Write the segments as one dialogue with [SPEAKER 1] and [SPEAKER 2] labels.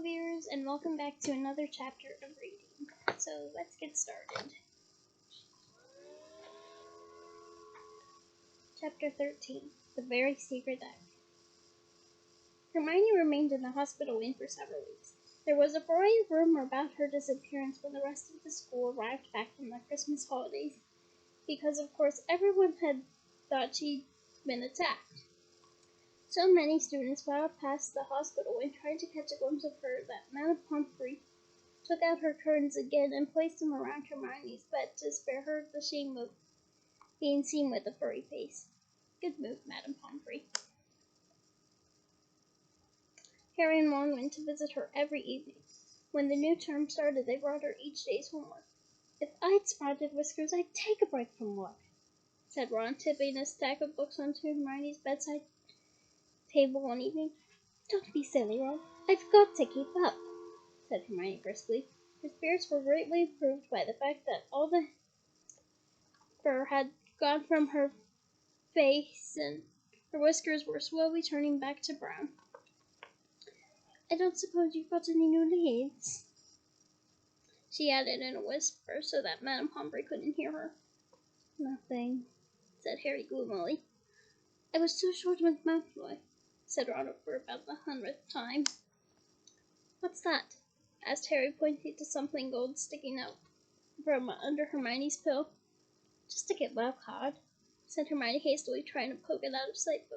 [SPEAKER 1] Hello viewers, and welcome back to another chapter of reading. So let's get started. Chapter 13, The Very Secret Deck. Hermione remained in the hospital wing for several weeks. There was a growing rumor about her disappearance when the rest of the school arrived back from the Christmas holidays, because of course everyone had thought she'd been attacked. So many students filed past the hospital and tried to catch a glimpse of her that Madame Pomfrey took out her curtains again and placed them around Hermione's bed to spare her the shame of being seen with a furry face. Good move, Madame Pomfrey. Harry and Ron went to visit her every evening. When the new term started, they brought her each day's homework. "If I'd sprouted whiskers, I'd take a break from work," said Ron, tipping a stack of books onto Hermione's bedside table one evening. "Don't be silly, Ron. I've got to keep up," said Hermione briskly. Her spirits were greatly improved by the fact that all the fur had gone from her face and her whiskers were slowly turning back to brown. "I don't suppose you've got any new leaves?" she added in a whisper so that Madame Pomfrey couldn't hear her. "Nothing," said Harry gloomily. "I was too short with Malfoy," said Ron for about the 100th time. "What's that?" asked Harry, pointing to something gold sticking out from under Hermione's pillow. "Just a get well card," said Hermione hastily, trying to poke it out of sight,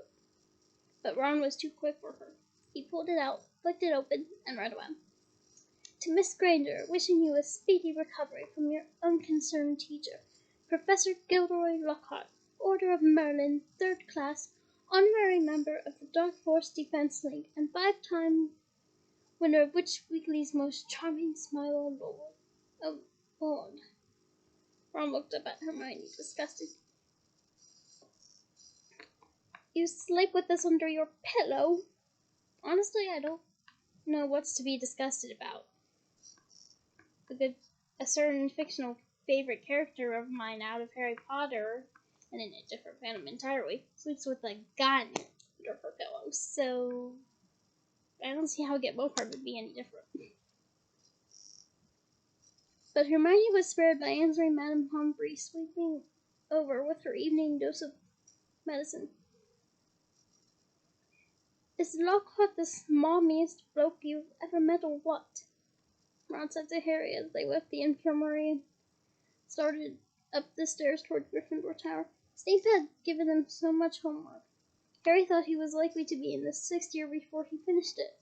[SPEAKER 1] but Ron was too quick for her. He pulled it out, flicked it open, and read aloud. "To Miss Granger, wishing you a speedy recovery from your unconcerned teacher, Professor Gilderoy Lockhart, Order of Merlin, 3rd class, honorary member of the Dark Force Defense League, and 5-time winner of Witch Weekly's Most Charming Smile Award." Ron looked up at Hermione, disgusted. "You sleep with this under your pillow?" "Honestly, I don't know what's to be disgusted about. A certain fictional favorite character of mine out of Harry Potter, and in a different fandom entirely, sleeps with a gun under her pillow, so I don't see how Get Mopar would be any different." But Hermione was spared by answering Madame Pomfrey, sweeping over with her evening dose of medicine. "Is Lockhart the smarmiest bloke you've ever met, or what?" Ron said to Harry as they left the infirmary and started up the stairs toward Gryffindor Tower. Snape had given them so much homework. Harry thought he was likely to be in the 6th year before he finished it.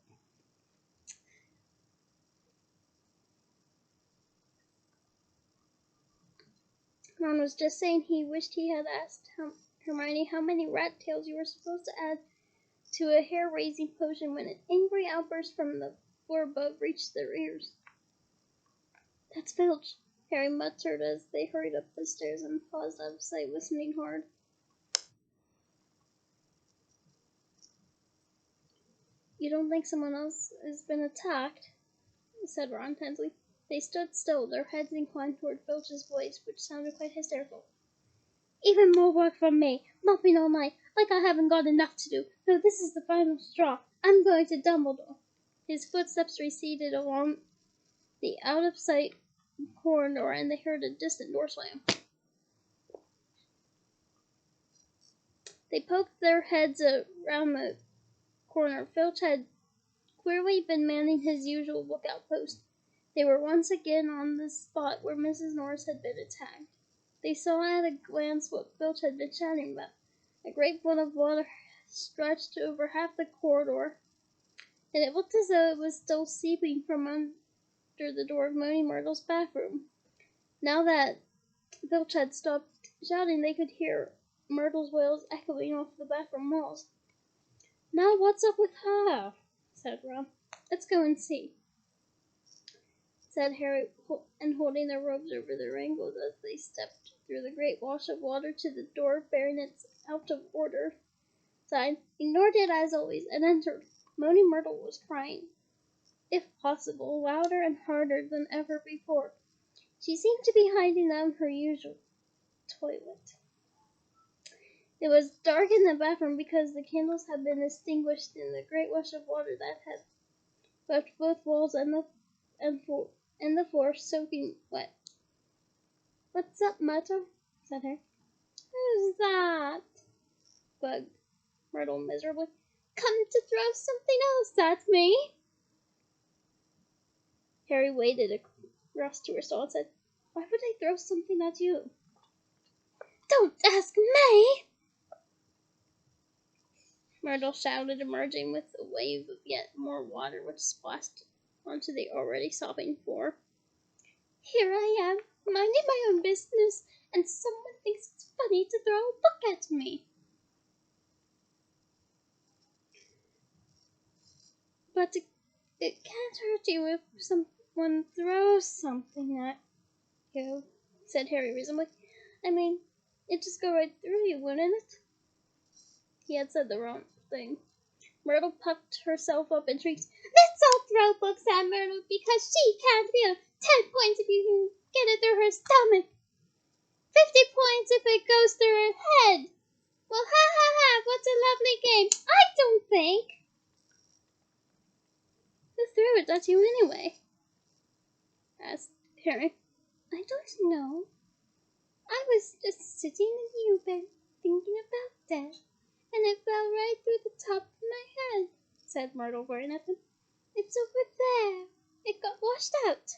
[SPEAKER 1] Ron was just saying he wished he had asked Hermione how many rat tails you were supposed to add to a hair-raising potion when an angry outburst from the floor above reached their ears. "That's Filch," Harry muttered as they hurried up the stairs and paused out of sight, listening hard. "You don't think someone else has been attacked?" said Ron tensely. They stood still, their heads inclined toward Filch's voice, which sounded quite hysterical. "Even more work from me, mopping all night, like I haven't got enough to do. No, this is the final straw. I'm going to Dumbledore." His footsteps receded along the out-of-sight corridor, and they heard a distant door slam. They poked their heads around the corner. Filch had clearly been manning his usual lookout post. They were once again on the spot where Mrs. Norris had been attacked. They saw at a glance what Filch had been chatting about. A great pool of water stretched over half the corridor, and it looked as though it was still seeping from under the door of Moaning Myrtle's bathroom. Now that Filch had stopped shouting, they could hear Myrtle's wails echoing off the bathroom walls. "Now what's up with her?" said Ron. "Let's go and see," said Harry, and holding their robes over their ankles as they stepped through the great wash of water to the door bearing its out of order sign, ignored it as always, and entered. Moaning Myrtle was crying, if possible, louder and harder than ever before. She seemed to be hiding down her usual toilet. It was dark in the bathroom because the candles had been extinguished in the great wash of water that had left both walls and the floor soaking wet. "What's up, Myrtle?" said Harry. "Who's that?" bugged Myrtle miserably. "Come to throw something else at me." Harry waded across to her stall and said, "Why would I throw something at you?" "Don't ask me!" Myrtle shouted, emerging with a wave of yet more water which splashed onto the already sopping floor. "Here I am, minding my own business, and someone thinks it's funny to throw a book at me." "But it can't hurt you if someone throws something at you," said Harry reasonably. "I mean, it'd just go right through you, wouldn't it?" He had said the wrong thing. Myrtle puffed herself up and shrieked, "Let's all throw books at Myrtle because she can't feel 10 points if you can get it through her stomach. 50 points if it goes through her head. Well, ha ha ha, what a lovely game. I don't think." "Who threw it at you anyway?" asked Harry. "I don't know. I was just sitting in the bed thinking about that, and it fell right through the top of my head," said Myrtle, glaring at him. "It's over there. It got washed out."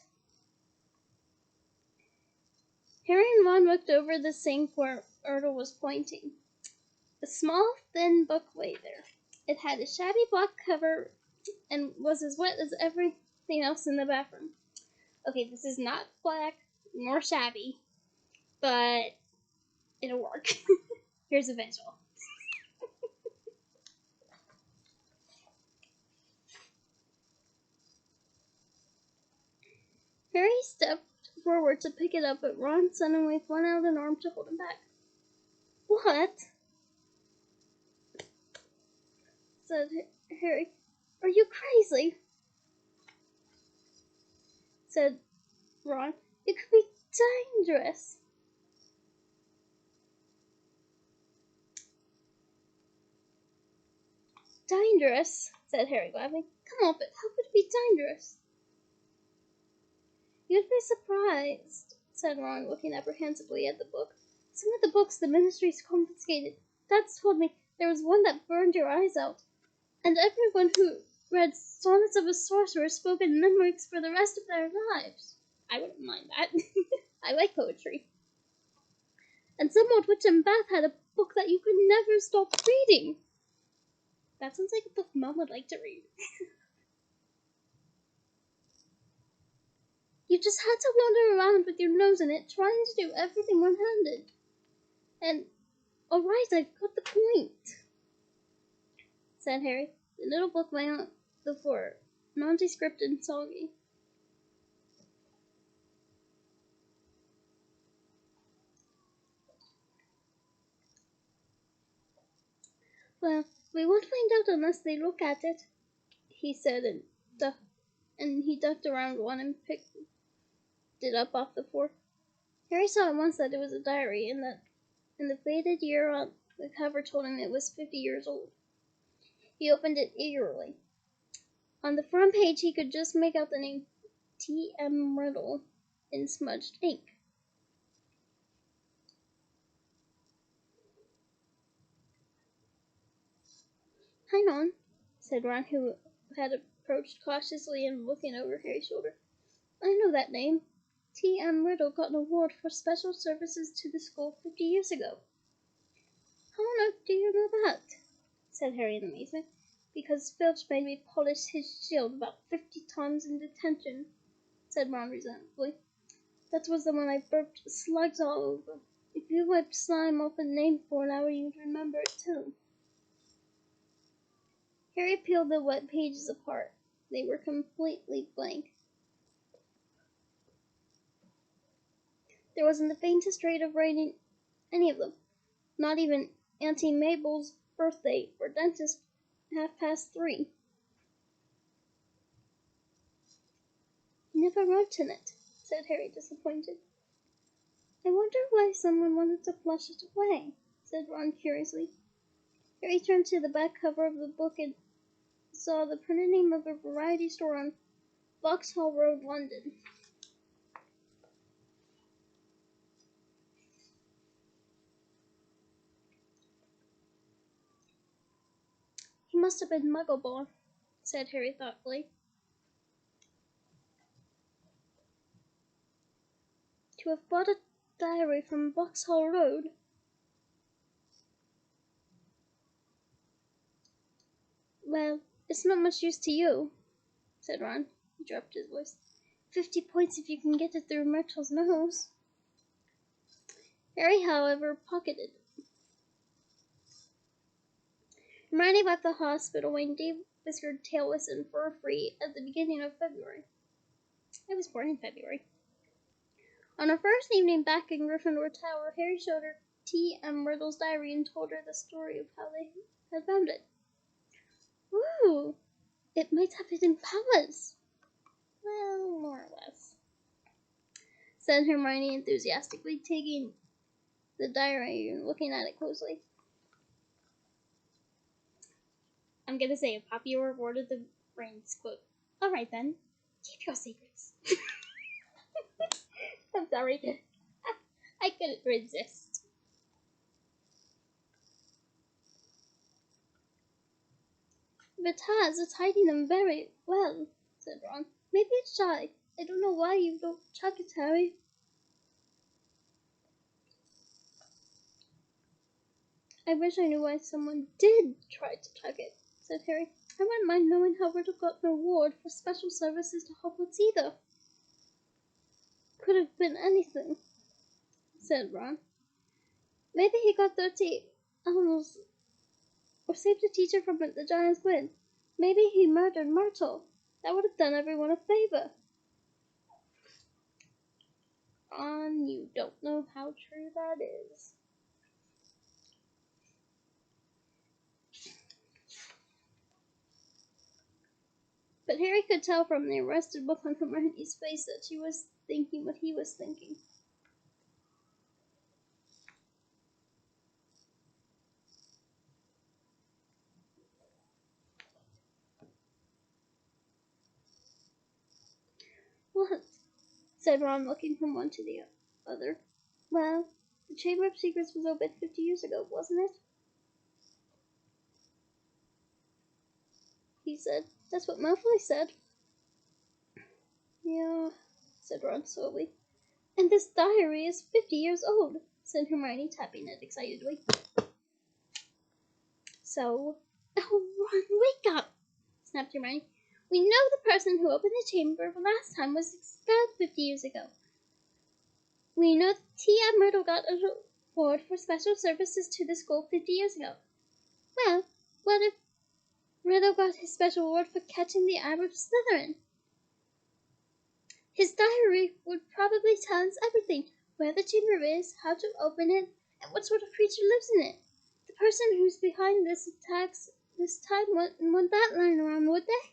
[SPEAKER 1] Harry and Ron looked over the sink where Myrtle was pointing. A small, thin book lay there. It had a shabby black cover and was as wet as everything else in the bathroom. Okay, this is not black nor shabby, but it'll work. Here's a visual. Harry stepped forward to pick it up, but Ron suddenly flung out an arm to hold him back. "What?" said Harry. "Are you crazy?" said Ron. "It could be dangerous." "Dangerous?" said Harry, laughing. "Come off it. How could it be dangerous?" "You'd be surprised," said Ron, looking apprehensively at the book. "Some of the books the ministry's confiscated. Dad's told me there was one that burned your eyes out. And everyone who read Sonnets of a Sorcerer spoke in limericks for the rest of their lives." I wouldn't mind that. I like poetry. "And some old witch in Bath had a book that you could never stop reading." That sounds like a book Mom would like to read. "You just had to wander around with your nose in it, trying to do everything one-handed. And, alright, I've got the point," said Harry. The little book lay on the floor, nondescript and soggy. "Well, we won't find out unless they look at it," he said, and he ducked around one and picked it up off the floor. Harry saw at once that it was a diary, and the faded year on the cover told him it was 50 years old. He opened it eagerly. On the front page he could just make out the name T.M. Riddle in smudged ink. "Hang on," said Ron, who had approached cautiously and looking over Harry's shoulder. "I know that name. T.M. Riddle got an award for special services to the school 50 years ago." "How on earth do you know that?" said Harry in amazement. "Because Filch made me polish his shield about 50 times in detention," said Ron resentfully. "That was the one I burped slugs all over. If you wiped slime off a name for an hour, you'd remember it too." Harry peeled the wet pages apart. They were completely blank. There wasn't the faintest trace of writing any of them. Not even Auntie Mabel's birthday or dentist 3:30. "He never wrote in it," said Harry, disappointed. "I wonder why someone wanted to flush it away," said Ron curiously. Harry turned to the back cover of the book and saw the printed name of a variety store on Vauxhall Road, London. He must have been Muggle-born, said Harry thoughtfully. To have bought a diary from Vauxhall Road. Well, it's not much use to you, said Ron. He dropped his voice. 50 points if you can get it through Myrtle's nose. Harry, however, pocketed it. Hermione left the hospital when Dave whiskered tail whistled for free at the beginning of February. I was born in February. On her first evening back in Gryffindor Tower, Harry showed her T.M. Myrtle's diary and told her the story of how they had found it. Ooh, it might have hidden powers. Well, more or less, said Hermione enthusiastically, taking the diary and looking at it closely. I'm gonna say a popular word of the brains quote. All right then, keep your secrets. I'm sorry, I couldn't resist. But Taz is hiding them very well, said Ron. Maybe it's shy. I don't know why you don't chuck it, Harry. I wish I knew why someone did try to chuck it, said Harry. I wouldn't mind knowing how Riddle got an award for special services to Hogwarts either. Could have been anything, said Ron. Maybe he got 30 animals or saved a teacher from the giant's grin. Maybe he murdered Myrtle. That would have done everyone a favor. You don't know how true that is. But Harry could tell from the arrested look on Hermione's face that she was thinking what he was thinking. What? Said Ron, looking from one to the other. Well, the Chamber of Secrets was opened 50 years ago, wasn't it? He said. That's what Malfoy said. Yeah, said Ron slowly. And this diary is 50 years old, said Hermione, tapping it excitedly. So, oh, Ron, wake up, snapped Hermione. We know the person who opened the chamber last time was expelled 50 years ago. We know Tia Myrtle got an award for special services to the school 50 years ago. Well, what if Riddle got his special award for catching the eye of Slytherin? His diary would probably tell us everything, where the chamber is, how to open it, and what sort of creature lives in it. The person who's behind this attacks this time wouldn't want that lying around, would they?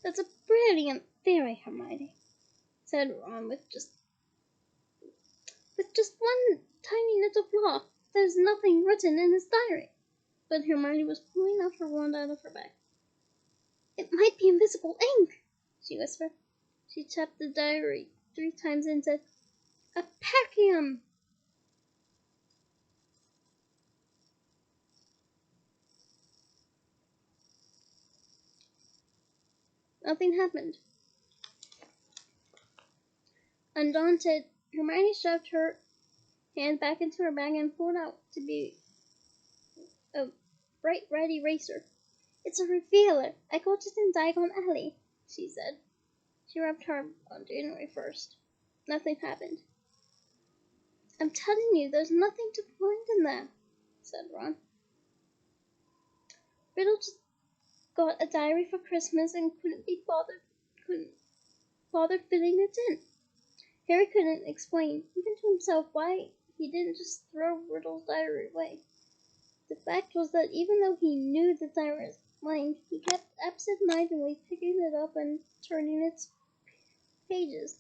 [SPEAKER 1] That's a brilliant theory, Hermione, said Ron with just one tiny little flaw. There's nothing written in his diary. But Hermione was pulling out her wand out of her bag. It might be invisible ink, she whispered. She tapped the diary 3 times and said, Apercium! Nothing happened. Undaunted, Hermione shoved her hand back into her bag and pulled out to be a bright red eraser. It's a revealer. I got it in Diagon Alley, she said. She rubbed her on January 1st. Nothing happened. I'm telling you, there's nothing to find in there, said Ron. Riddle just got a diary for Christmas and couldn't bother filling it in. Harry couldn't explain, even to himself, why he didn't just throw Riddle's diary away. The fact was that even though he knew the diary was blank, he kept absent-mindedly picking it up and turning its pages,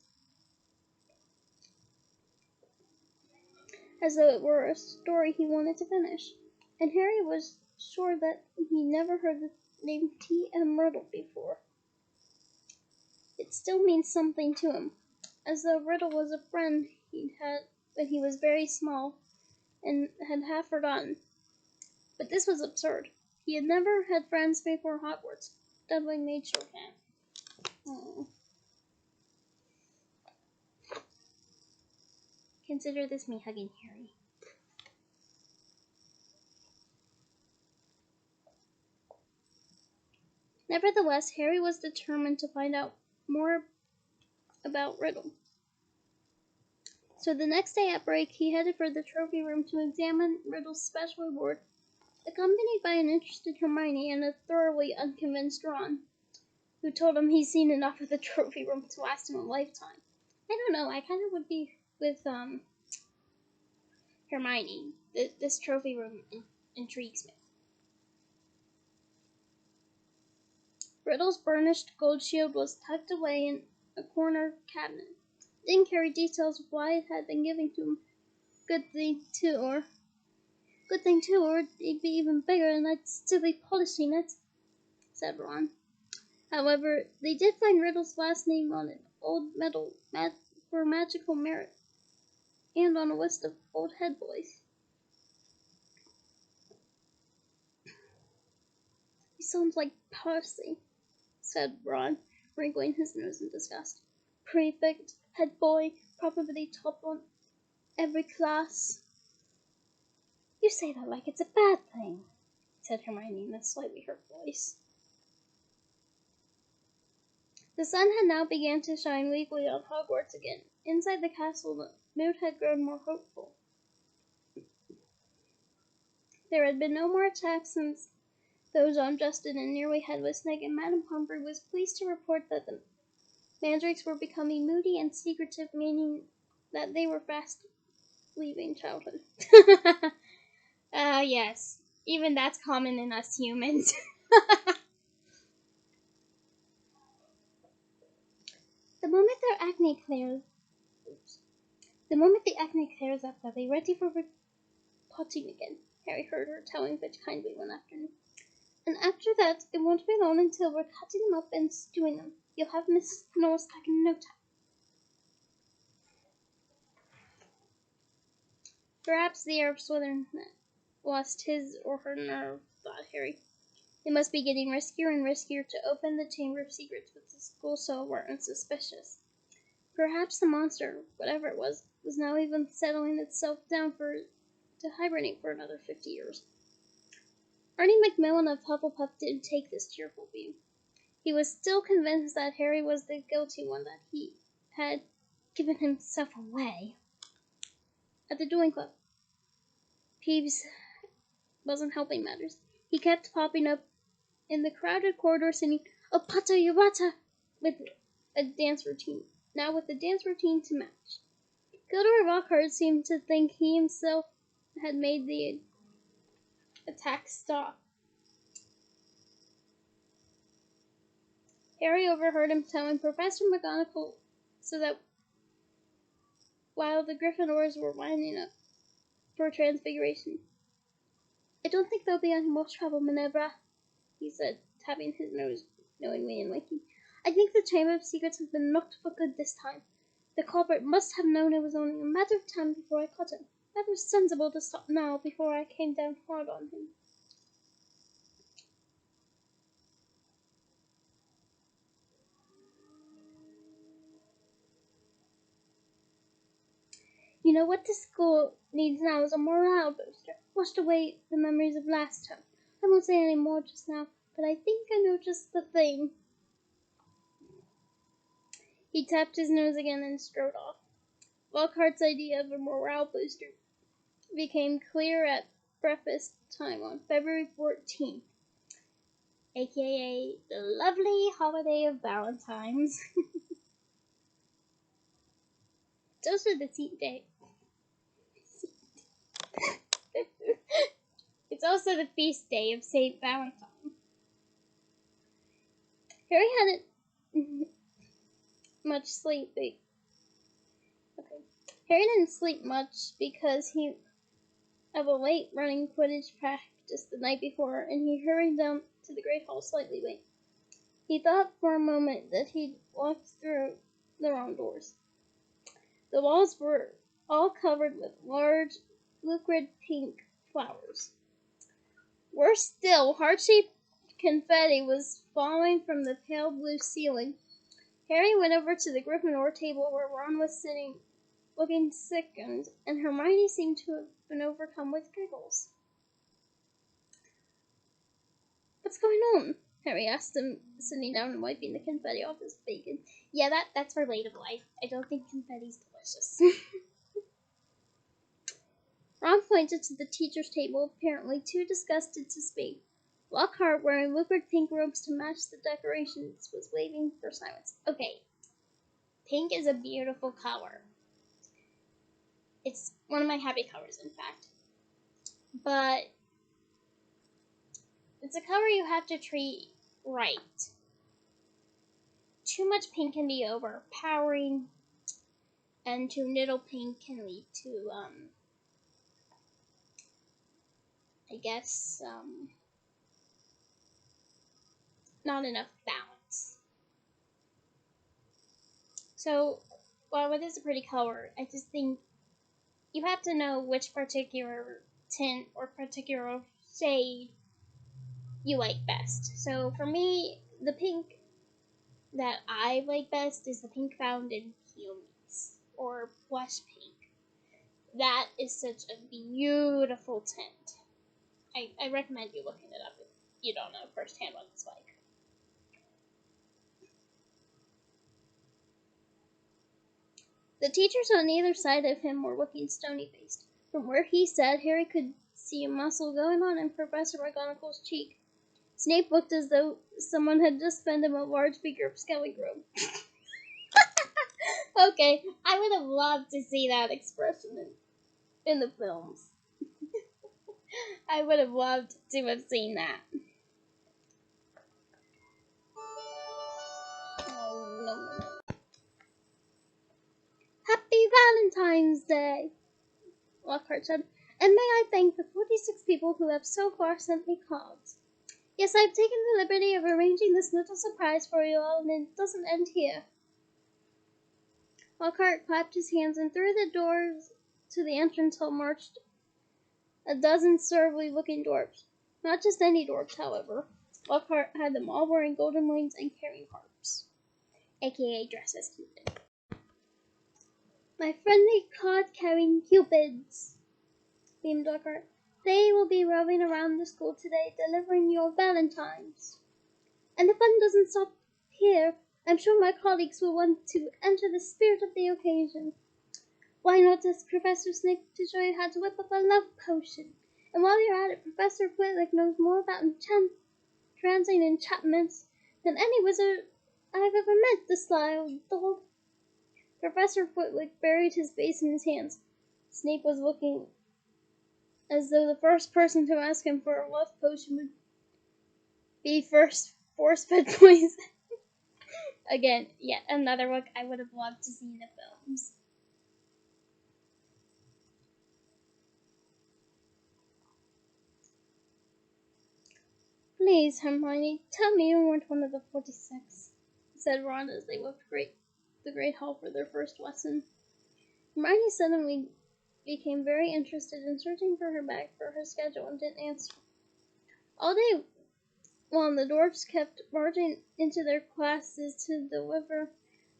[SPEAKER 1] as though it were a story he wanted to finish. And Harry was sure that he never heard the name T.M. Riddle before. It still means something to him, as though Riddle was a friend he'd had when he was very small and had half forgotten. But this was absurd. He had never had friends before Hogwarts. Dudley made shorthand. Oh. Consider this me hugging Harry. Nevertheless, Harry was determined to find out more about Riddle. So the next day at break, he headed for the trophy room to examine Riddle's special reward, accompanied by an interested Hermione and a thoroughly unconvinced Ron, who told him he's seen enough of the trophy room to last him a lifetime. I don't know, I kind of would be with Hermione. This trophy room intrigues me. Riddle's burnished gold shield was tucked away in a corner cabinet. Didn't carry details of why it had been given to him. Good thing too, or it'd be even bigger and I'd still be polishing it, said Ron. However, they did find Riddle's last name on an old medal for magical merit, and on a list of old head boys. He sounds like Percy, said Ron, wrinkling his nose in disgust. Prefect, head boy, probably top on every class. You say that like it's a bad thing, said Hermione in a slightly hurt voice. The sun had now begun to shine weakly on Hogwarts again. Inside the castle, the mood had grown more hopeful. There had been no more attacks since those on Justin and nearly headless Nick, and Madame Pomfrey was pleased to report that the mandrakes were becoming moody and secretive, meaning that they were fast leaving childhood. Yes. Even that's common in us humans. The moment the acne clears up, they'll be ready for potting again, Harry heard her telling Fitch kindly one afternoon. And after that, it won't be long until we're cutting them up and stewing them. You'll have Miss Norris back in no time. Perhaps the air of Slytherin lost his or her nerve, thought Harry. It must be getting riskier and riskier to open the Chamber of Secrets with the school so alert and suspicious. Perhaps the monster, whatever it was now even settling itself down to hibernate for another 50 years. Ernie Macmillan of Hufflepuff didn't take this cheerful view. He was still convinced that Harry was the guilty one, that he had given himself away. At the dueling club, Peeves wasn't helping matters. He kept popping up in the crowded corridor singing "O Pata Yurata" with a dance routine to match. Gilderoy Lockhart seemed to think he himself had made the attack stop. Harry overheard him telling Professor McGonagall so that while the Gryffindors were winding up for Transfiguration. "I don't think there'll be any more trouble, Minerva," he said, tapping his nose knowingly and winking. "I think the Chamber of Secrets has been knocked for good this time. The culprit must have known it was only a matter of time before I caught him. That was sensible to stop now before I came down hard on him." "You know what this school needs now is a morale booster. Washed away the memories of last term. I won't say any more just now, but I think I know just the thing." He tapped his nose again and strode off. Lockhart's idea of a morale booster became clear at breakfast time on February 14th, aka the lovely holiday of Valentine's. It's also the seat day. It's also the feast day of Saint Valentine. Harry hadn't much sleep. Harry didn't sleep much because of a late running Quidditch practice just the night before, and he hurried down to the Great Hall slightly late. He thought for a moment that he'd walked through the wrong doors. The walls were all covered with large, liquid pink flowers. Worse still, heart-shaped confetti was falling from the pale blue ceiling. Harry went over to the Gryffindor table where Ron was sitting, looking sickened, and Hermione seemed to have been overcome with giggles. "What's going on?" Harry asked him, sitting down and wiping the confetti off his bacon. Yeah, that's relatable. I don't think confetti's delicious. Ron pointed to the teacher's table, apparently too disgusted to speak. Lockhart, wearing liquid pink robes to match the decorations, was waving for silence. Okay, pink is a beautiful color. It's one of my happy colors, in fact. But it's a color you have to treat right. Too much pink can be overpowering, and too little pink can lead to, I guess, not enough balance. So, while it is a pretty color, I just think you have to know which particular tint or particular shade you like best. So for me, the pink that I like best is the pink found in Peonies, or blush pink. That is such a beautiful tint. I recommend you looking it up if you don't know firsthand what it's like. The teachers on either side of him were looking stony-faced. From where he sat, Harry could see a muscle going on in Professor McGonagall's cheek. Snape looked as though someone had just fed him a large beaker of Skelly Grove. Okay, I would have loved to see that expression in the films. I would have loved to have seen that. Oh, no. Happy Valentine's Day, Lockhart said, and may I thank the 46 people who have so far sent me cards. Yes, I've taken the liberty of arranging this little surprise for you all, and it doesn't end here. Lockhart clapped his hands, and through the doors to the entrance hall marched a dozen surly-looking dwarfs. Not just any dwarfs, however. Lockhart had them all wearing golden wings and carrying harps, aka dressed as Cupid. My friendly card-carrying Cupids, beamed Lockhart. They will be roving around the school today, delivering your valentines. And the fun doesn't stop here. I'm sure my colleagues will want to enter the spirit of the occasion. Why not ask Professor Snape to show you how to whip up a love potion? And while you're at it, Professor Flitwick knows more about transient enchantments than any wizard I've ever met, the sly dog. Professor Flitwick buried his face in his hands. Snape was looking as though the first person to ask him for a love potion would be first force-fed poison. Again, yet another look I would have loved to see in the films. Please, Hermione, tell me you weren't one of the 46, said Ron as they left the Great Hall for their first lesson. Hermione suddenly became very interested in searching for her bag for her schedule and didn't answer. All day long, the dwarfs kept marching into their classes to deliver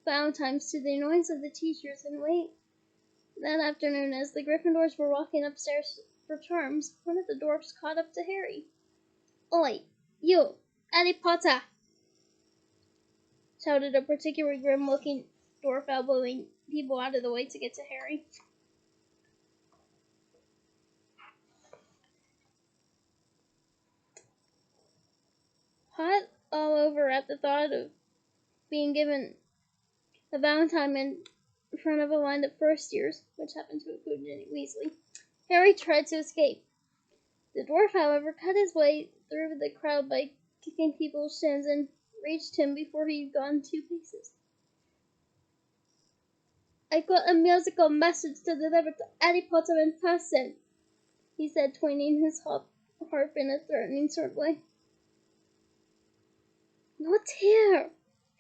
[SPEAKER 1] valentines to the annoyance of the teachers, and late that afternoon, as the Gryffindors were walking upstairs for charms, one of the dwarfs caught up to Harry. Oi, you, Harry Potter! Shouted a particularly grim-looking dwarf, elbowing people out of the way to get to Harry. Hot all over at the thought of being given a valentine in front of a line of first years, which happened to include Ginny Weasley, Harry tried to escape. The dwarf, however, cut his way through the crowd by kicking people's shins and reached him before he'd gone 2 paces. I've got a musical message to deliver to Harry Potter in person, he said, twanging his harp harp in a threatening sort of way. Not here!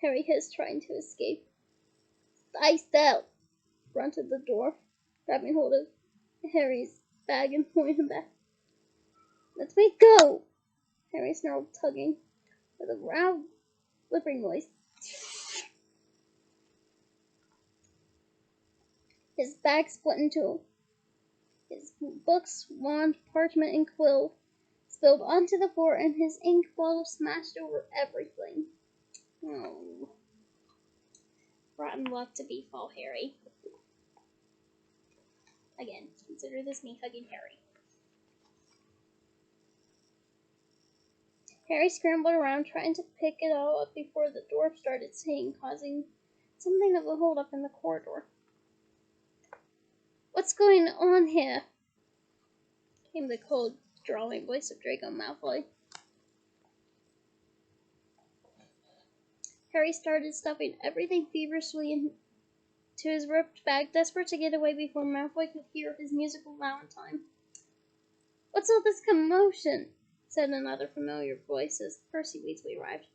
[SPEAKER 1] Harry hissed, trying to escape. Stay still! Grunted the dwarf, grabbing hold of Harry's bag and pulling him back. Let me go! Harry snarled, tugging, with a loud, flipping noise. His bag split in two. His books, wand, parchment, and quill spilled onto the floor, and his ink bottle smashed over everything. Oh. Rotten luck to befall Harry. Again, consider this me hugging Harry. Harry scrambled around, trying to pick it all up before the dwarf started singing, causing something of a hold-up in the corridor. What's going on here? Came the cold, drawling voice of Draco Malfoy. Harry started stuffing everything feverishly into his ripped bag, desperate to get away before Malfoy could hear his musical valentine. What's all this commotion? Said another familiar voice as Percy Weasley arrived.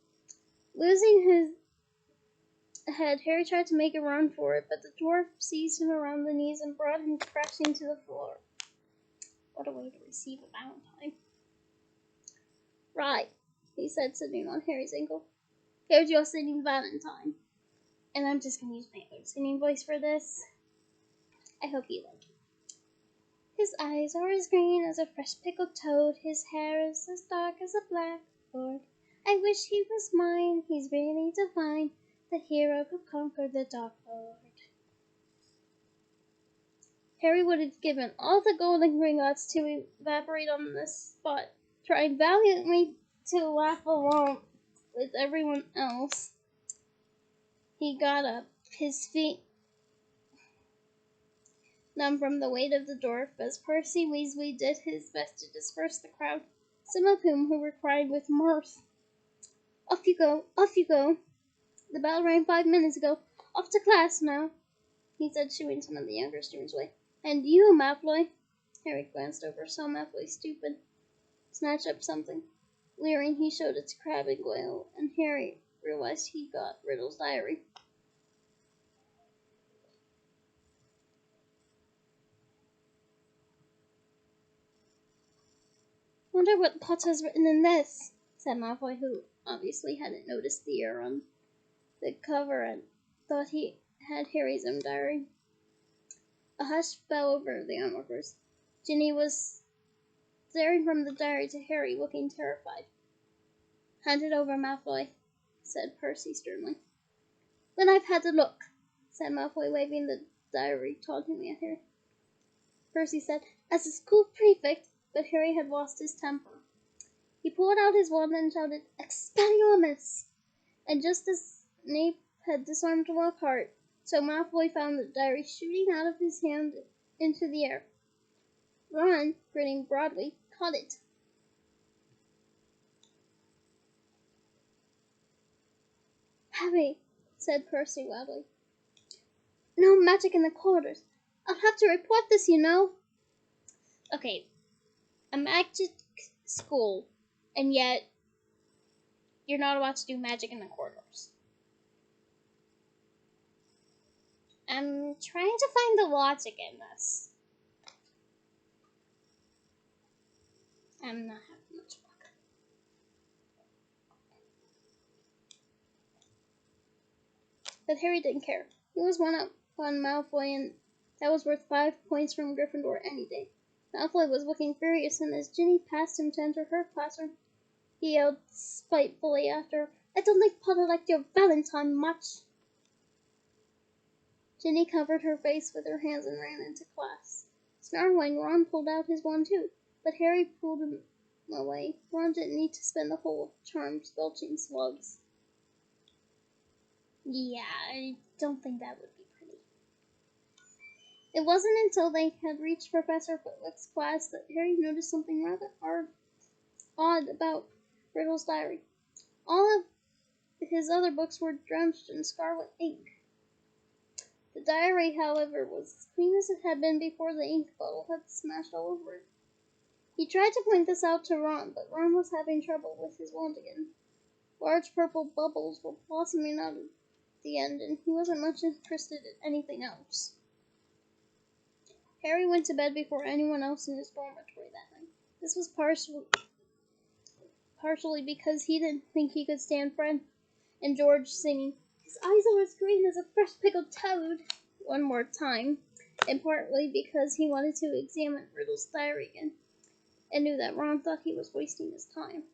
[SPEAKER 1] Losing his head, Harry tried to make a run for it, but the dwarf seized him around the knees and brought him crashing to the floor. What a way to receive a valentine. Right, he said, sitting on Harry's ankle. Here's your singing valentine. And I'm just going to use my own singing voice for this. I hope you like it. His eyes are as green as a fresh pickled toad. His hair is as dark as a blackboard. I wish he was mine. He's really divine, the hero who conquered the Dark Lord. Harry would have given all the golden gringotts to evaporate on the spot, trying valiantly to laugh along with everyone else. He got up, his feet numb from the weight of the dwarf, as Percy Weasley did his best to disperse the crowd, some of whom were crying with mirth. Off you go, off you go. The bell rang 5 minutes ago. Off to class now, he said, shooing some of the younger students away. And you, Malfoy. Harry glanced over, saw Malfoy stoop and snatch up something. Leering, he showed it to Crabbe and Goyle, and Harry realized he got Riddle's diary. Wonder what Potter's written in this, said Malfoy, who obviously hadn't noticed the error on the cover and thought he had Harry's own diary. A hush fell over the onlookers. Ginny was staring from the diary to Harry, looking terrified. Hand it over, Malfoy, said Percy sternly. Then I've had a look, said Malfoy, waving the diary tauntingly at Harry. Percy said, as a school prefect, but Harry had lost his temper. He pulled out his wand and shouted, Expelliarmus! And just as Snape had disarmed Lockhart, so Malfoy found the diary shooting out of his hand into the air. Ron, grinning broadly, caught it. Harry, said Percy loudly. No magic in the corridors. I'll have to report this, you know. Okay, a magic school, and yet you're not allowed to do magic in the corridors. I'm trying to find the logic in this. I'm not having much luck. But Harry didn't care. He was one up on Malfoy, and that was worth 5 points from Gryffindor any day. Malfoy was looking furious, and as Ginny passed him to enter her classroom, he yelled spitefully after her, I don't think Potter liked your Valentine much. Ginny covered her face with her hands and ran into class. Snarling, Ron pulled out his wand too, but Harry pulled him away. Ron didn't need to spend the whole charm squelching slugs. Yeah, I don't think that would be pretty. It wasn't until they had reached Professor Flitwick's class that Harry noticed something rather odd about Riddle's diary. All of his other books were drenched in scarlet ink. The diary, however, was as clean as it had been before the ink bottle had smashed all over it. He tried to point this out to Ron, but Ron was having trouble with his wand again. Large purple bubbles were blossoming out at the end, and he wasn't much interested in anything else. Harry went to bed before anyone else in his dormitory that night. This was partially because he didn't think he could stand Fred and George singing, "His eyes are as green as a fresh pickled toad," one more time, and partly because he wanted to examine Riddle's diary again, and knew that Ron thought he was wasting his time.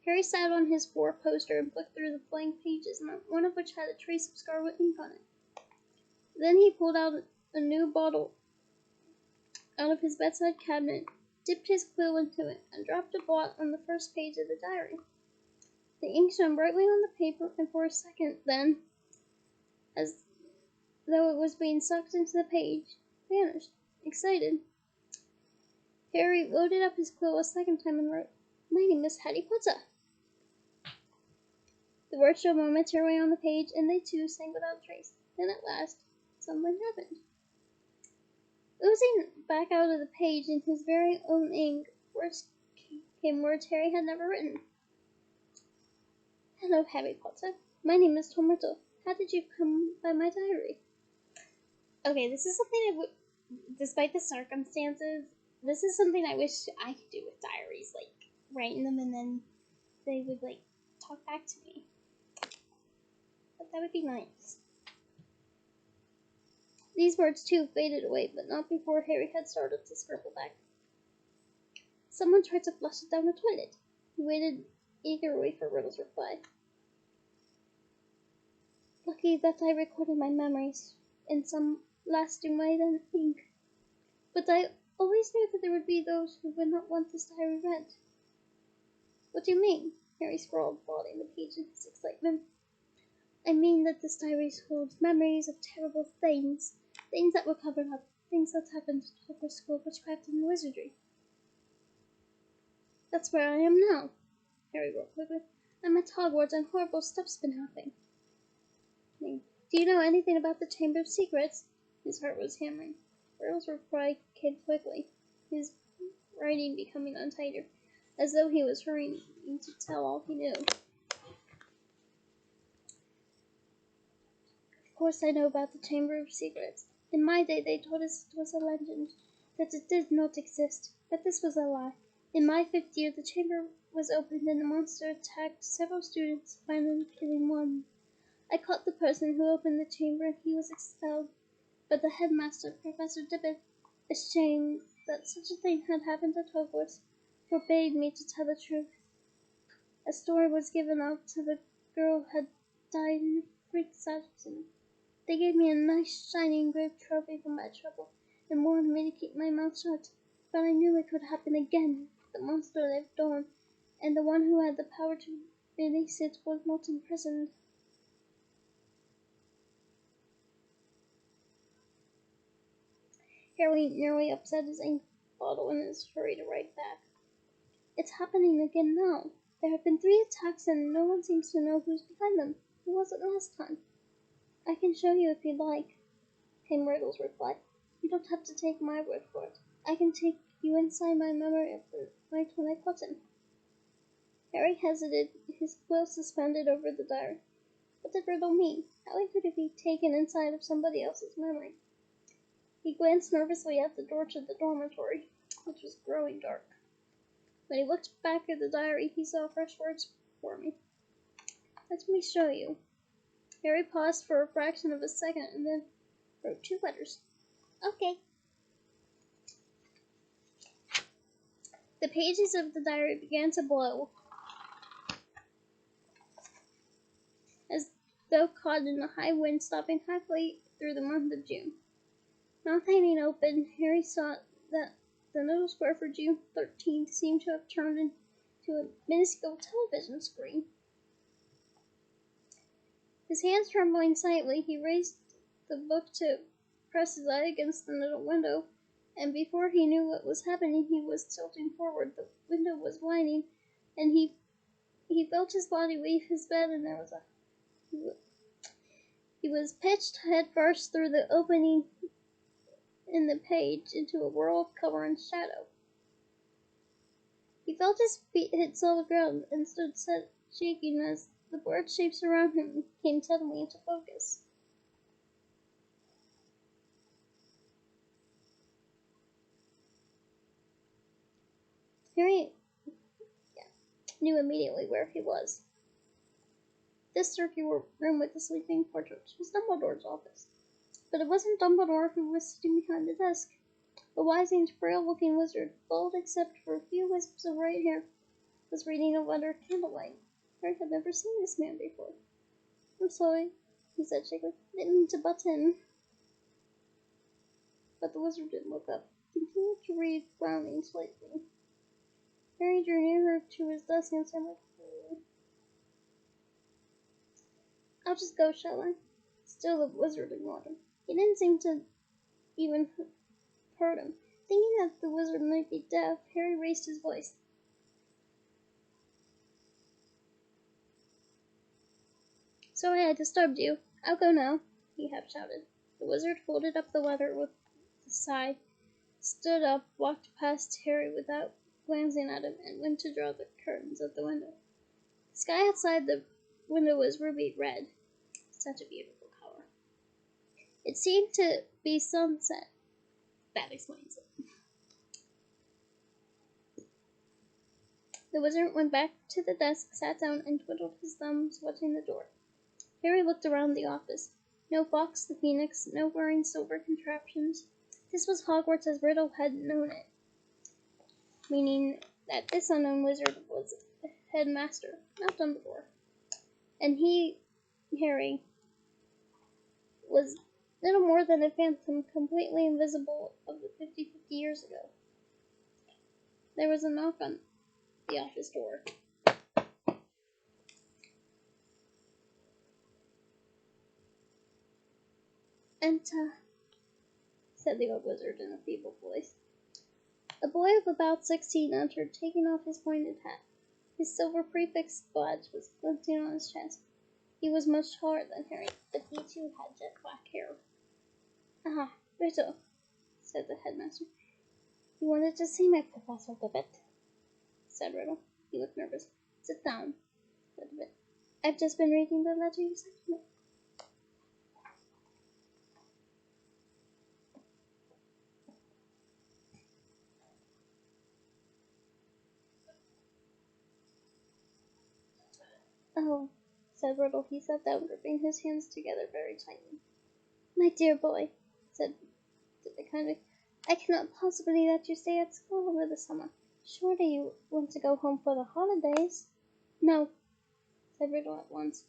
[SPEAKER 1] Harry sat on his four-poster and flicked through the blank pages, one of which had a trace of scarlet ink on it. Then he pulled out a new bottle out of his bedside cabinet, dipped his quill into it, and dropped a blot on the first page of the diary. The ink shone brightly on the paper, and for a second then, as though it was being sucked into the page, vanished. Excited, Harry loaded up his quill a second time and wrote, "My name is Harry Potter." The words showed momentarily on the page, and they too sank without trace. Then at last, something happened. Oozing back out of the page in his very own ink, came words Harry had never written. "Hello, Harry Potter. My name is Tom Riddle. How did you come by my diary?" Okay, this is something despite the circumstances, this is something I wish I could do with diaries, like writing them and then they would like talk back to me. But that would be nice. These words too faded away, but not before Harry had started to scribble back. "Someone tried to flush it down the toilet." He waited eagerly for Riddle's reply. "Lucky that I recorded my memories in some lasting way than ink. But I always knew that there would be those who would not want this diary read." "What do you mean?" Harry scrawled, blotting the page in his excitement. "I mean that this diary holds memories of terrible things that were covered up, things that happened at Hogwarts School of Witchcraft and Wizardry." "That's where I am now," Harry wrote quickly. "I'm at Hogwarts and horrible stuff's been happening." "Do you know anything about the Chamber of Secrets?" His heart was hammering. Riddle's reply came quickly, his writing becoming untighter, as though he was hurrying to tell all he knew. "Of course I know about the Chamber of Secrets. In my day they told us it was a legend, that it did not exist. But this was a lie. In my 5th year the chamber was opened and the monster attacked several students, finally killing one. I caught the person who opened the chamber and he was expelled. But the headmaster, Professor Dibbit, ashamed that such a thing had happened at Hogwarts, forbade me to tell the truth. A story was given out to the girl who had died in a freak accident. They gave me a nice shiny engraved trophy for my trouble and warned me to keep my mouth shut. But I knew it could happen again. The monster lived on, and the one who had the power to release it was not imprisoned." Harry nearly upset his ink bottle in his hurry to write back. "It's happening again now. There have been 3 attacks and no one seems to know who's behind them. Who was it last time?" "I can show you if you'd like," came Riddle's reply. "You don't have to take my word for it. I can take you inside my memory of the night when I caught him." Harry hesitated, his quill suspended over the diary. What did Riddle mean? How could it be taken inside of somebody else's memory? He glanced nervously at the door to the dormitory, which was growing dark. When he looked back at the diary, he saw fresh words for me. "Let me show you." Harry paused for a fraction of a second and then wrote 2 letters. "Okay." The pages of the diary began to blow, as though caught in a high wind, stopping halfway through the month of June. Mouth hanging open, Harry saw that the little square for June 13th seemed to have turned into a minuscule television screen. His hands trembling slightly, he raised the book to press his eye against the little window, and before he knew what was happening, he was tilting forward. The window was blinding, and he felt his body leave his bed, and there was He was pitched headfirst through the opening in the page into a world covered in shadow. He felt his feet hit solid ground and stood shaking as the blurred shapes around him came suddenly into focus. Harry knew immediately where he was. This circular room with the sleeping portraits was Dumbledore's office. But it wasn't Dumbledore who was sitting behind the desk. A wise and frail-looking wizard, bald except for a few wisps of white hair, was reading a letter candlelight. Harry had never seen this man before. "I'm sorry," he said shakily. "Didn't mean to butt in." But the wizard didn't look up. He continued to read, frowning slightly. Harry drew nearer to his desk and stammered, "I'll just go, shall I?" Still the wizard ignored him. He didn't seem to even heard him. Thinking that the wizard might be deaf, Harry raised his voice. "Sorry I disturbed you. I'll go now," he half shouted. The wizard folded up the letter with a sigh, stood up, walked past Harry without glancing at him, and went to draw the curtains at the window. The sky outside the window was ruby red. Such a beautiful color. It seemed to be sunset. That explains it. The wizard went back to the desk, sat down, and twiddled his thumbs, watching the door. Harry looked around the office. No Fox the Phoenix, no wearing silver contraptions. This was Hogwarts as Riddle had known it, meaning that this unknown wizard was a headmaster, not Dumbledore. And he, Harry, was little more than a phantom, completely invisible of the 50 years ago. There was a knock on the office door. "Enter," said the old wizard in a feeble voice. A boy of about 16 entered, taking off his pointed hat. His silver prefix badge was glinting on his chest. He was much taller than Harry, but he too had jet black hair. "Ah, Riddle," said the headmaster. "You wanted to see my Professor Dibbit," said Riddle. He looked nervous. "Sit down," said Dibbit. "I've just been reading the letter you sent me." "Oh," said Riddle. He sat down, gripping his hands together very tightly. "My dear boy," said Dibbit kindly, "I cannot possibly let you stay at school over the summer. Surely you want to go home for the holidays?" "No," said Riddle at once.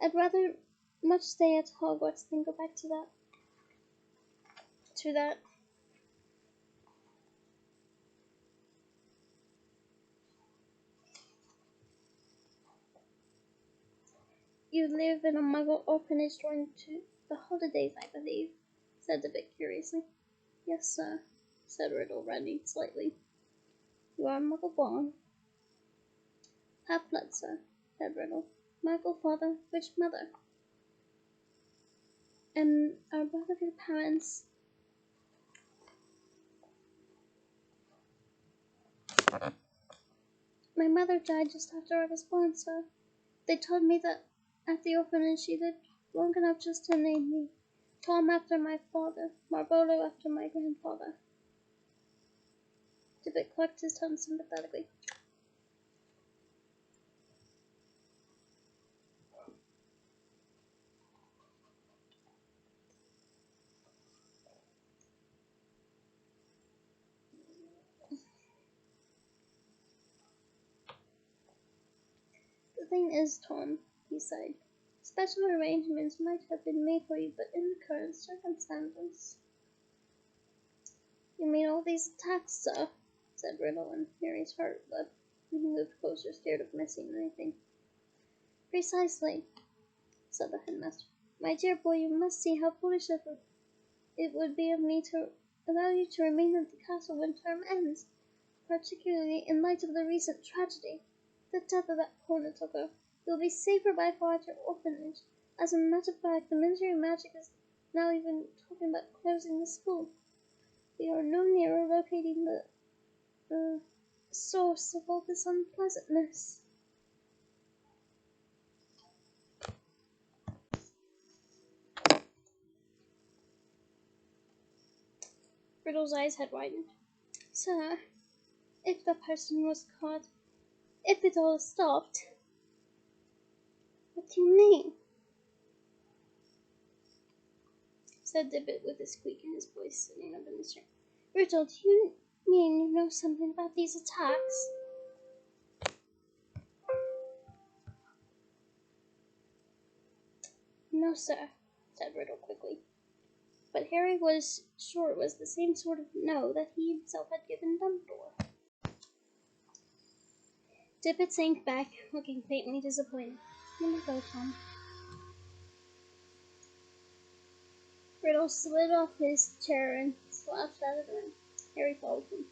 [SPEAKER 1] "I'd rather much stay at Hogwarts than go back to that. You live in a Muggle orphanage during the holidays, I believe," said the Bit curiously. "Yes, sir," said Riddle, reddening slightly. "You are Muggle born?" "Half-blood, sir," said Riddle. "Muggle father, witch mother." "And are both of your parents?" "My mother died just after I was born, sir. They told me that at the orphanage she lived long enough just to name me. Tom after my father, Marbolo after my grandfather." Tippet clucked his tongue sympathetically. "The thing is, Tom," he sighed, "special arrangements might have been made for you, but in the current circumstances—" "You mean all these attacks, sir?" said Riddle, and Harry's heart leapt. He moved closer, scared of missing anything. "Precisely," said the headmaster. "My dear boy, you must see how foolish it would be of me to allow you to remain at the castle when term ends, particularly in light of the recent tragedy, the death of that poor little girl. You will be safer by far at your orphanage. As a matter of fact, the Ministry of Magic is now even talking about closing the school. We are no nearer locating the source of all this unpleasantness. Riddle's eyes had widened. Sir, if the person was caught, if it all stopped, what do you mean? Said Dibbit with a squeak in his voice, sitting up in his chair. Riddle, do you mean you know something about these attacks? No, sir, said Riddle quickly. But Harry was sure it was the same sort of no that he himself had given Dumbledore. Dippet sank back, looking faintly disappointed. You may go, Tom. Riddle slid off his chair and slouched out of the room. Harry followed him.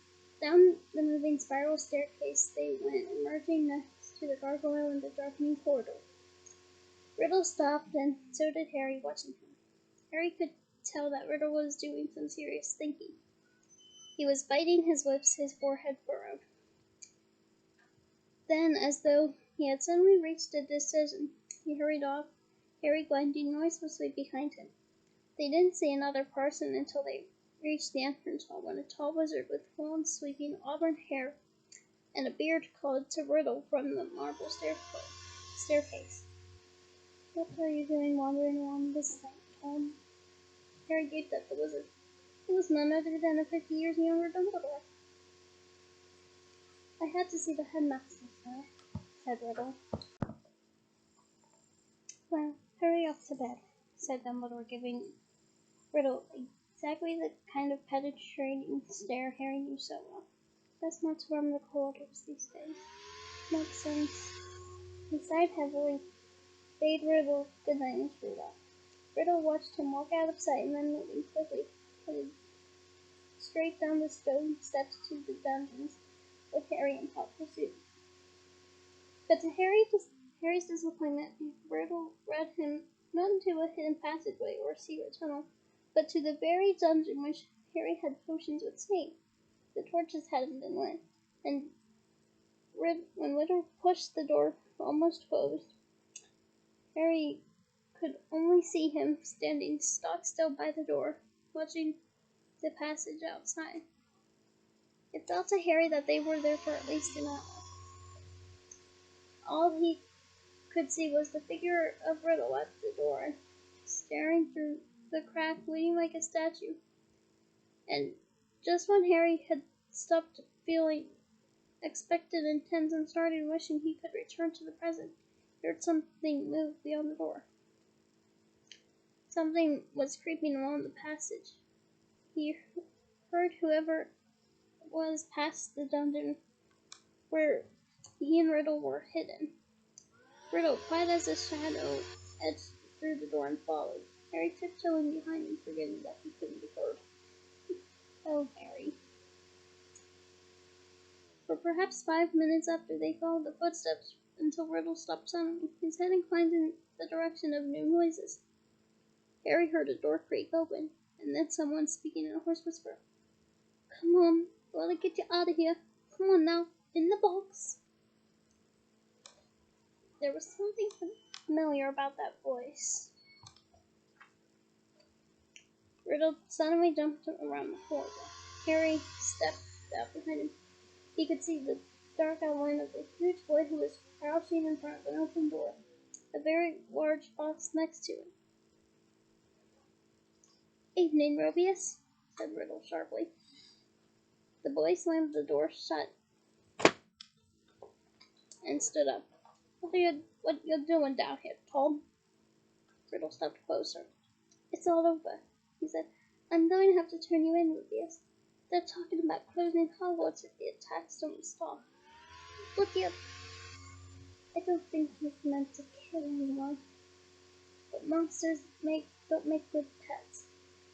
[SPEAKER 1] Down the moving spiral staircase they went, emerging next to the gargoyle in the darkening corridor. Riddle stopped, and so did Harry, watching him. Harry could tell that Riddle was doing some serious thinking. He was biting his lips, his forehead furrowed. Then, as though he had suddenly reached a decision, he hurried off, Harry gliding noiselessly behind him. They didn't see another person until they reached the entrance hall, when a tall wizard with long, sweeping auburn hair and a beard called to Riddle from the marble staircase. What are you doing wandering along this thing, Tom? Harry gaped at the wizard. It was none other than a 50 years younger Dumbledore. I had to see the headmaster, sir, said Riddle. Well, hurry off to bed, said Dumbledore, giving Riddle exactly the kind of penetrating stare Harry knew so well. Best not to roam the corridors these days. Makes sense. He sighed heavily, bade Riddle good night, and screwed off. Riddle watched him walk out of sight and then, moving quickly, headed straight down the stone steps to the dungeons with Harry in hot pursuit. But to Harry's disappointment, Riddle led him not into a hidden passageway or secret tunnel, but to the very dungeon which Harry had potions with Snape. The torches hadn't been lit, and when Riddle pushed the door almost closed, Harry could only see him standing stock still by the door, watching the passage outside. It felt to Harry that they were there for at least an hour. All he could see was the figure of Riddle at the door, staring through the crack, waiting like a statue. And just when Harry had stopped feeling expected and tense and started wishing he could return to the present, he heard something move beyond the door. Something was creeping along the passage. He heard whoever was past the dungeon where he and Riddle were hidden. Riddle, quiet as a shadow, edged through the door and followed, Harry tiptoeing behind him, forgetting that he couldn't be heard. Oh, Harry. For perhaps 5 minutes after they followed the footsteps until Riddle stopped suddenly, his head inclined in the direction of new noises. Harry heard a door creak open, and then someone speaking in a hoarse whisper. Come on, gotta get you out of here. Come on now, in the box. There was something familiar about that voice. Riddle suddenly jumped around the corridor. Harry stepped out behind him. He could see the dark outline of a huge boy who was crouching in front of an open door, a very large box next to it. Evening, Rubius, said Riddle sharply. The boy slammed the door shut and stood up. What you doing down here, Tom? Riddle stepped closer. It's all over, he said. I'm going to have to turn you in, Rubius. They're talking about closing Hogwarts if the attacks don't stop. Look here. I don't think he's meant to kill anyone. But monsters don't make good pets.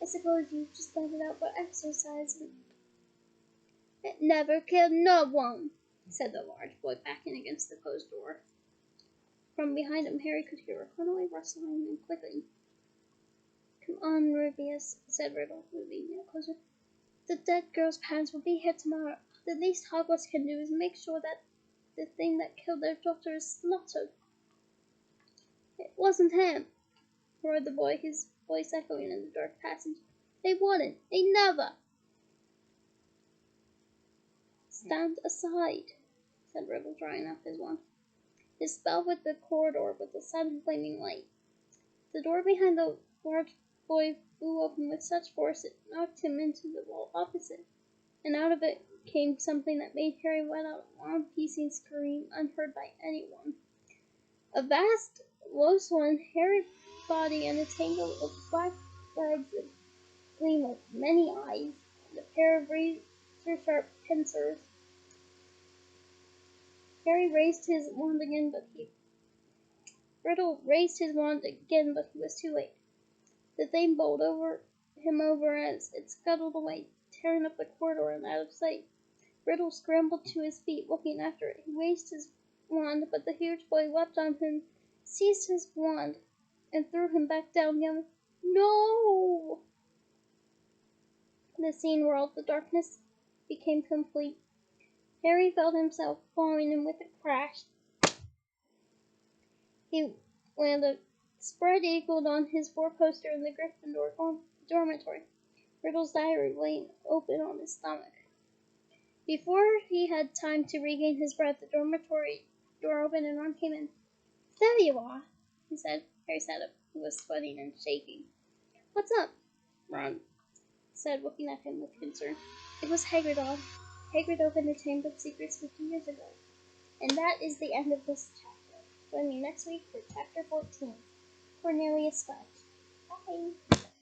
[SPEAKER 1] I suppose you just let it out for exercise and... It never killed no one, said the large boy, backing against the closed door. From behind him, Harry could hear a runaway rustling and clicking. "Come on, Rubius," said Riddle, moving now closer. "The dead girl's parents will be here tomorrow. The least Hogwarts can do is make sure that the thing that killed their daughter is slaughtered." "It wasn't him," roared the boy, his voice echoing in the dark passage. "They wouldn't. They never." "Stand aside," said Riddle, drawing up his wand. His spell with the corridor with the sudden flaming light. The door behind the large boy flew open with such force it knocked him into the wall opposite, and out of it came something that made Harry let out a long, piercing scream unheard by anyone. A vast, low-swung, hairy body and a tangle of black legs that gleamed with many eyes, and a pair of razor-sharp pincers. Harry raised his wand again, Riddle raised his wand again, but he was too late. The thing bowled him over as it scuttled away, tearing up the corridor and out of sight. Riddle scrambled to his feet, looking after it. He raised his wand, but the huge boy leapt on him, seized his wand, and threw him back down, yelling, "No!" The scene whirled. The darkness became complete. Harry felt himself falling, and with a crash, he landed spread-eagled on his four-poster in the Gryffindor dormitory. Riddle's diary lay open on his stomach. Before he had time to regain his breath, the dormitory door opened and Ron came in. "There you are," he said. Harry sat up. He was sweating and shaking. "What's up?" Ron said, looking at him with concern. "It was Hagrid, Ron. Hagrid opened the Chamber of Secrets 50 years ago. And that is the end of this chapter. Join me next week for Chapter 14, Cornelius Fudge. Bye!